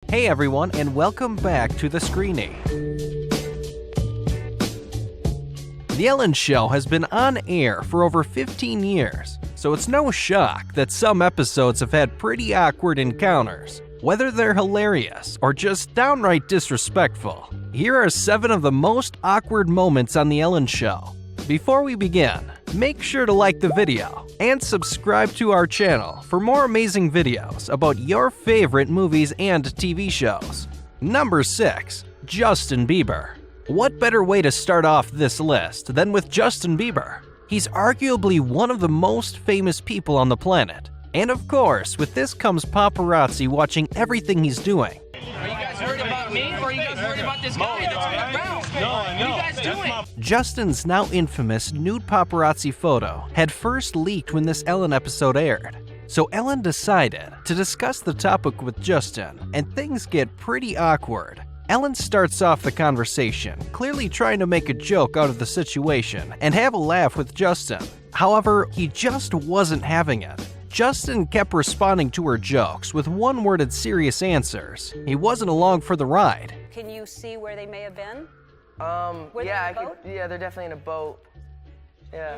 Hey everyone, and welcome back to The Screeny. The Ellen Show has been on air for over 15 years, so it's no shock that some episodes have had pretty awkward encounters. Whether they're hilarious or just downright disrespectful, here are 7 of the most awkward moments on The Ellen Show. Before we begin, make sure to like the video and subscribe to our channel for more amazing videos about your favorite movies and TV shows. Number 6. Justin Bieber. What better way to start off this list than with Justin Bieber? He's arguably one of the most famous people on the planet. And of course, with this comes paparazzi watching everything he's doing. Are you guys worried about me, or are you guys worried about this guy that's on the ground? No, What are you guys doing? Justin's now infamous nude paparazzi photo had first leaked when this Ellen episode aired. So Ellen decided to discuss the topic with Justin, and things get pretty awkward. Ellen starts off the conversation, clearly trying to make a joke out of the situation and have a laugh with Justin. However, he just wasn't having it. Justin kept responding to her jokes with one-worded serious answers. He wasn't along for the ride. Can you see where they may have been? Yeah, they in a boat? Yeah, they're definitely in a boat. Yeah.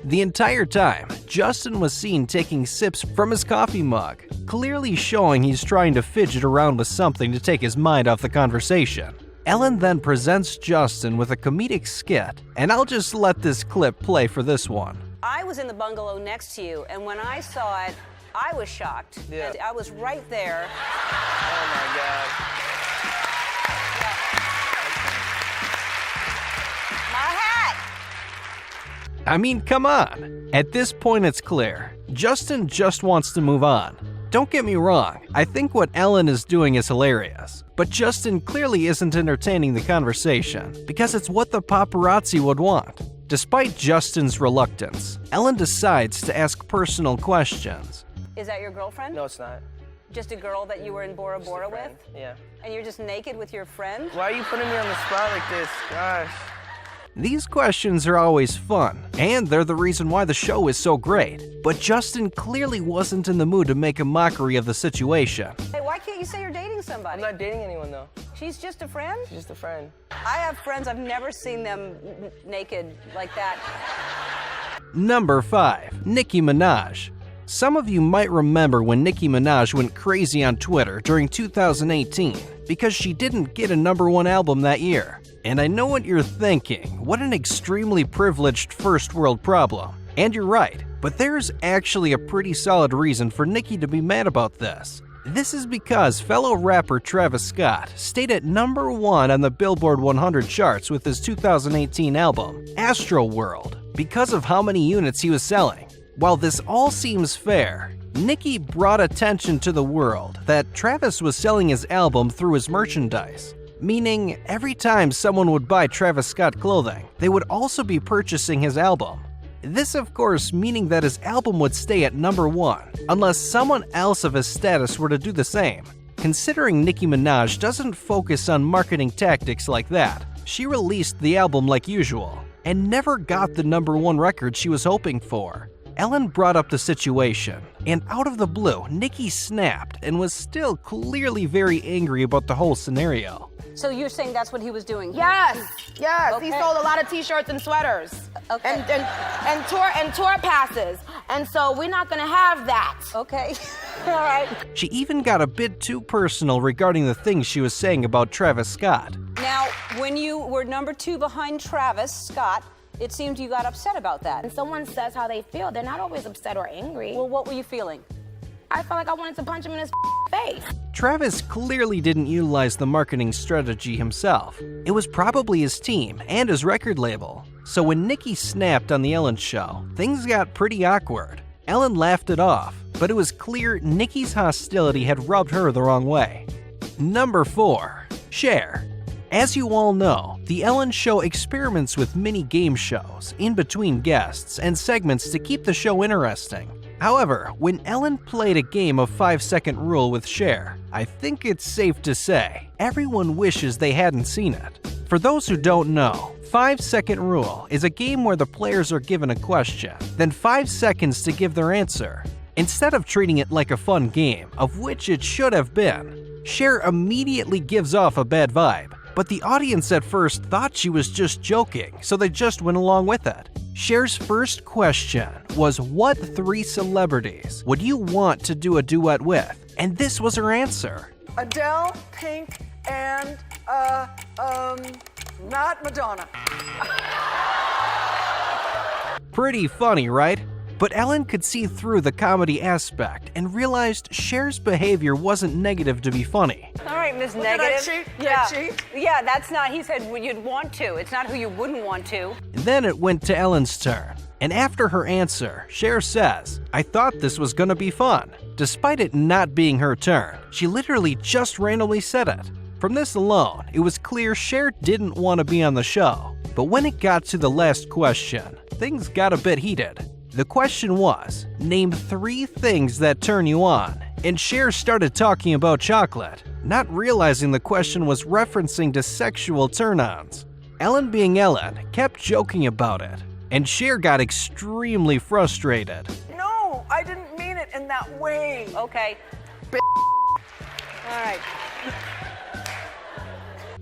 The entire time, Justin was seen taking sips from his coffee mug, clearly showing he's trying to fidget around with something to take his mind off the conversation. Ellen then presents Justin with a comedic skit, and I'll just let this clip play for this one. I was in the bungalow next to you, and when I saw it, I was shocked. Yeah. And I was right there. Oh my God. My hat! I mean, come on. At this point, it's clear. Justin just wants to move on. Don't get me wrong, I think what Ellen is doing is hilarious. But Justin clearly isn't entertaining the conversation, because it's what the paparazzi would want. Despite Justin's reluctance, Ellen decides to ask personal questions. Is that your girlfriend? No, it's not. Just a girl that you were in Bora Bora with? Friend. Yeah. And you're just naked with your friend? Why are you putting me on the spot like this? Gosh. These questions are always fun, and they're the reason why the show is so great. But Justin clearly wasn't in the mood to make a mockery of the situation. Hey, why can't you say you're dating somebody? I'm not dating anyone though. She's just a friend? She's just a friend. I have friends, I've never seen them naked like that. Number 5. Nicki Minaj. Some of you might remember when Nicki Minaj went crazy on Twitter during 2018 because she didn't get a #1 album that year. And I know what you're thinking, what an extremely privileged first world problem. And you're right, but there's actually a pretty solid reason for Nicki to be mad about this. This is because fellow rapper Travis Scott stayed at #1 on the Billboard 100 charts with his 2018 album, Astroworld, because of how many units he was selling. While this all seems fair, Nicki brought attention to the world that Travis was selling his album through his merchandise. Meaning, every time someone would buy Travis Scott clothing, they would also be purchasing his album. This, of course, meaning that his album would stay at #1, unless someone else of his status were to do the same. Considering Nicki Minaj doesn't focus on marketing tactics like that, she released the album like usual, and never got the #1 record she was hoping for. Ellen brought up the situation, and out of the blue, Nicki snapped and was still clearly very angry about the whole scenario. So you're saying that's what he was doing? Yes. Okay. He sold a lot of T-shirts and sweaters. Okay. And tour passes. And so we're not gonna have that. Okay, all right. She even got a bit too personal regarding the things she was saying about Travis Scott. Now, when you were #2 behind Travis Scott, it seemed you got upset about that. When someone says how they feel, they're not always upset or angry. Well, what were you feeling? I felt like I wanted to punch him in his face. Travis clearly didn't utilize the marketing strategy himself. It was probably his team and his record label. So when Nicki snapped on the Ellen Show, things got pretty awkward. Ellen laughed it off, but it was clear Nicki's hostility had rubbed her the wrong way. Number 4. CHER. As you all know, The Ellen Show experiments with mini game shows in between guests and segments to keep the show interesting. However, when Ellen played a game of 5-second rule with CHER, I think it's safe to say everyone wishes they hadn't seen it. For those who don't know, 5-second rule is a game where the players are given a question, then 5 seconds to give their answer. Instead of treating it like a fun game, of which it should have been, Cher immediately gives off a bad vibe. But the audience at first thought she was just joking, so they just went along with it. Cher's first question was, what 3 celebrities would you want to do a duet with? And this was her answer. Adele, Pink, and, not Madonna. Pretty funny, right? But Ellen could see through the comedy aspect and realized Cher's behavior wasn't negative to be funny. All right, Miss Did I Negative. cheat? Did Yeah. I cheat? Yeah, that's not, he said you'd want to. It's not who you wouldn't want to. Then it went to Ellen's turn. And after her answer, Cher says, I thought this was gonna be fun. Despite it not being her turn, she literally just randomly said it. From this alone, it was clear Cher didn't want to be on the show. But when it got to the last question, things got a bit heated. The question was, name 3 things that turn you on. And Cher started talking about chocolate, not realizing the question was referencing to sexual turn-ons. Ellen, being Ellen, kept joking about it, and Cher got extremely frustrated. No, I didn't mean it in that way. Okay. All right.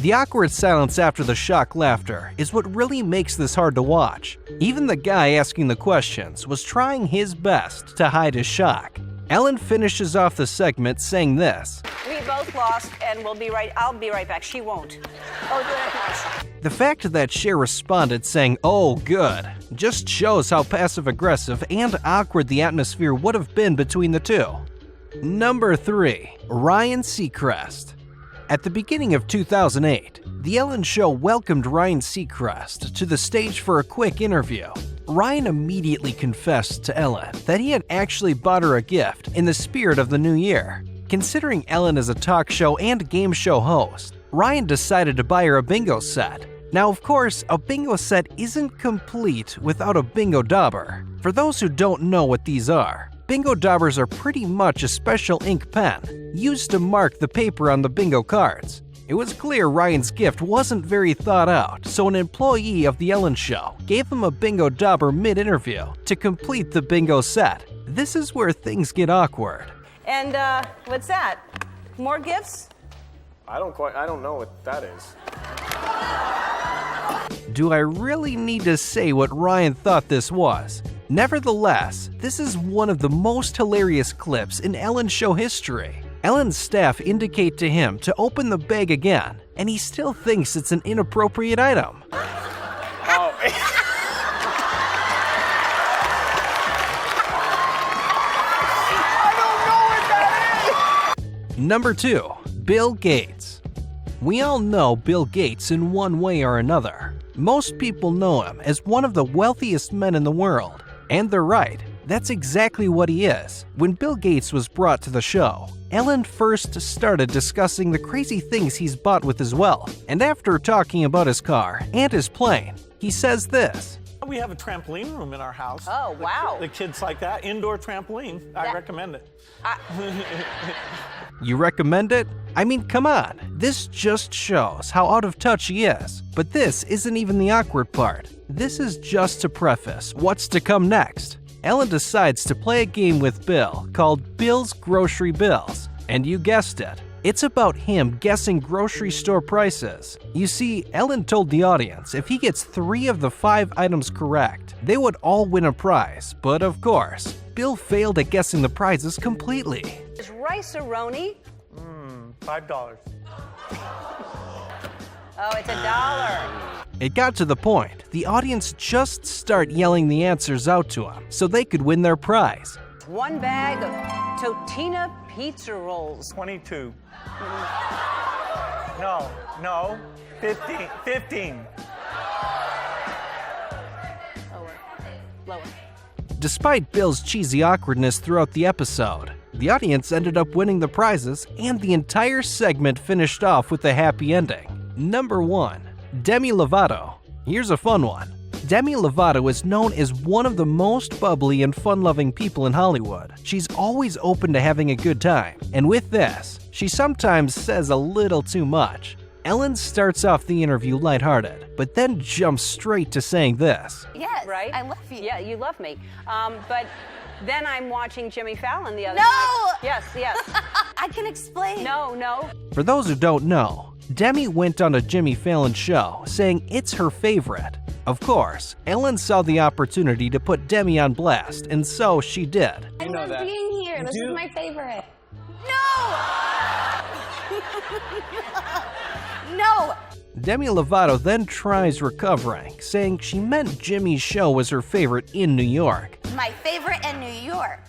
The awkward silence after the shock laughter is what really makes this hard to watch. Even the guy asking the questions was trying his best to hide his shock. Ellen finishes off the segment saying this. We both lost, and I'll be right back. She won't. The fact that Cher responded saying, oh good, just shows how passive-aggressive and awkward the atmosphere would have been between the two. Number 3. Ryan Seacrest. At the beginning of 2008, The Ellen Show welcomed Ryan Seacrest to the stage for a quick interview. Ryan immediately confessed to Ellen that he had actually bought her a gift in the spirit of the new year. Considering Ellen is a talk show and game show host, Ryan decided to buy her a bingo set. Now, of course, a bingo set isn't complete without a bingo dauber. For those who don't know what these are, bingo daubers are pretty much a special ink pen used to mark the paper on the bingo cards. It was clear Ryan's gift wasn't very thought out, so an employee of The Ellen Show gave him a bingo dauber mid-interview to complete the bingo set. This is where things get awkward. And what's that? More gifts? I don't know what that is. Do I really need to say what Ryan thought this was? Nevertheless, this is one of the most hilarious clips in Ellen Show history. Ellen's staff indicate to him to open the bag again, and he still thinks it's an inappropriate item. Oh. Number 2. Bill Gates. We all know Bill Gates in one way or another. Most people know him as one of the wealthiest men in the world. And they're right, that's exactly what he is. When Bill Gates was brought to the show, Ellen first started discussing the crazy things he's bought with his wealth. And after talking about his car and his plane, he says this. We have a trampoline room in our house. Oh, wow. The kids like that. Indoor trampoline. I recommend it. You recommend it? I mean, come on. This just shows how out of touch he is. But this isn't even the awkward part. This is just to preface what's to come next. Ellen decides to play a game with Bill called Bill's Grocery Bills. And you guessed it. It's about him guessing grocery store prices. You see, Ellen told the audience if he gets 3 of the 5 items correct, they would all win a prize. But of course, Bill failed at guessing the prizes completely. Is rice-a-roni? $5. Oh, it's $1. It got to the point, the audience just start yelling the answers out to him so they could win their prize. 1 bag of Totina pizza rolls. 22. No. 15. Lower. Despite Bill's cheesy awkwardness throughout the episode, the audience ended up winning the prizes and the entire segment finished off with a happy ending. Number 1. Demi Lovato. Here's a fun one. Demi Lovato is known as one of the most bubbly and fun-loving people in Hollywood. She's always open to having a good time. And with this, she sometimes says a little too much. Ellen starts off the interview lighthearted, but then jumps straight to saying this. Yes, Right? I love you. Yeah, you love me. But Then I'm watching Jimmy Fallon the other No! night. Yes, yes. I can explain. No. For those who don't know, Demi went on a Jimmy Fallon show saying it's her favorite. Of course, Ellen saw the opportunity to put Demi on blast, and so she did. I love being here. This is my favorite. No! No! Demi Lovato then tries recovering, saying she meant Jimmy's show was her favorite in New York. My favorite in New York.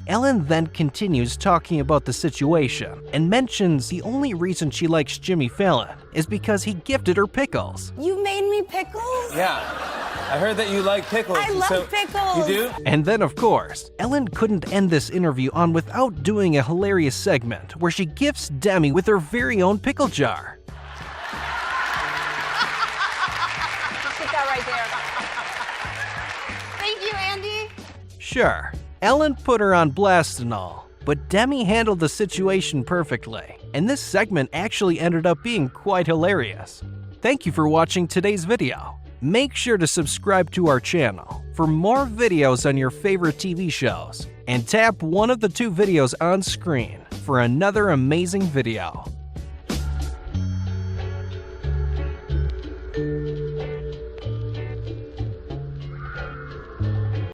Ellen then continues talking about the situation and mentions the only reason she likes Jimmy Fallon is because he gifted her pickles. You made me pickles? Yeah. I heard that you like pickles. I love pickles. You do? And then, of course, Ellen couldn't end this interview on without doing a hilarious segment where she gifts Demi with her very own pickle jar. Keep that right there. Thank you, Andy. Sure, Ellen put her on blast and all, but Demi handled the situation perfectly, and this segment actually ended up being quite hilarious. Thank you for watching today's video. Make sure to subscribe to our channel for more videos on your favorite TV shows, and tap one of the 2 videos on screen for another amazing video.